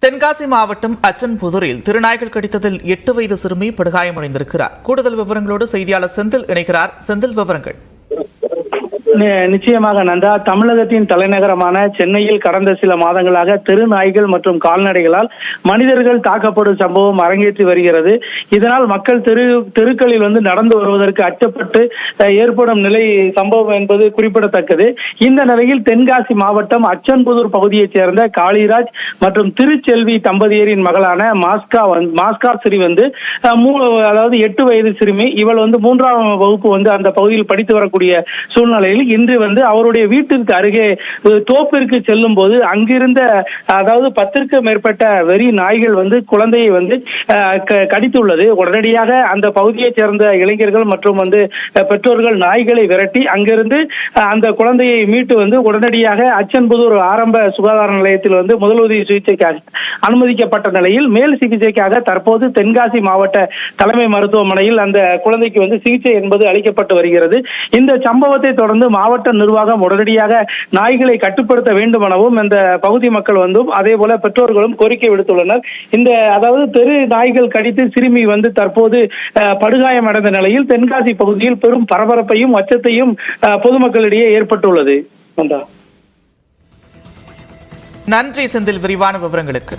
தென்காசி மாவட்டம் அச்சன்புதூரில் திருநாய்கள் கடித்ததில் 8 வயது சிறுமி படுகாயமடைந்திருக்கிறார். கூடுதல் விவரங்களோடு செய்தியாளர் செந்தில் இணைக்கிறார். செந்தில், விவரங்கள். நிச்சயமாக நந்தா, தமிழகத்தின் தலைநகரமான சென்னையில் கடந்த சில மாதங்களாக தெரு நாய்கள் மற்றும் கால்நடைகளால் மனிதர்கள் தாக்கப்படும் சம்பவம் அரங்கேற்றி வருகிறது. இதனால் மக்கள் தெருக்களில் நடந்து வருவதற்கு அச்சப்பட்டு ஏற்படும் நிலை சம்பவம் என்பது குறிப்பிடத்தக்கது. இந்த நிலையில் தென்காசி மாவட்டம் அச்சன்புதூர் பகுதியைச் சேர்ந்த காளிராஜ் மற்றும் திருச்செல்வி தம்பதியரின் மகளான மாஸ்கா சிறி அதாவது 8 வயது சிறுமி. இவள் 3ஆம் வகுப்பு அந்த பகுதியில் படித்து வரக்கூடிய சூழ்நிலையில் இன்று அவருடைய வீட்டிற்கு அருகே தோப்பிற்கு செல்லும் போது அங்கிருந்த அதாவது 10க்கும் மேற்பட்ட வெறி நாய்கள் குழந்தையை கடித்துள்ளது. உடனடியாக அந்த பகுதியைச் சேர்ந்த இளைஞர்கள் மற்றும் பெற்றோர்கள் நாய்களை விரட்டி அங்கிருந்து அந்த குழந்தையை மீட்டு உடனடியாக அச்சன்புதூர் ஆரம்ப சுகாதார நிலையத்தில் முதலுதவி சிகிச்சைக்காக அனுமதிக்கப்பட்ட நிலையில் மேல் சிகிச்சைக்காக தற்போது தென்காசி மாவட்ட தலைமை மருத்துவமனையில் அந்த குழந்தைக்கு சிகிச்சை என்பது அளிக்கப்பட்டு வருகிறது. இந்த சம்பவத்தை தொடர்ந்து மாவட்ட நிர்வாகம் உடனடியாக நாய்களை கட்டுப்படுத்த வேண்டும் எனவும் இந்த பகுதி மக்கள் அதே போல பெற்றோர்களும் கோரிக்கை விடுத்துள்ளனர். அதாவது தெரு நாய்கள் கடித்து சிறுமி தற்போது படுகாயம் அடைந்த நிலையில் தென்காசி பகுதியில் பெரும் பரபரப்பையும் அச்சத்தையும் பொதுமக்களிடையே ஏற்பட்டுள்ளது. நன்றி செந்தில், விரிவான விவரங்களுக்கு.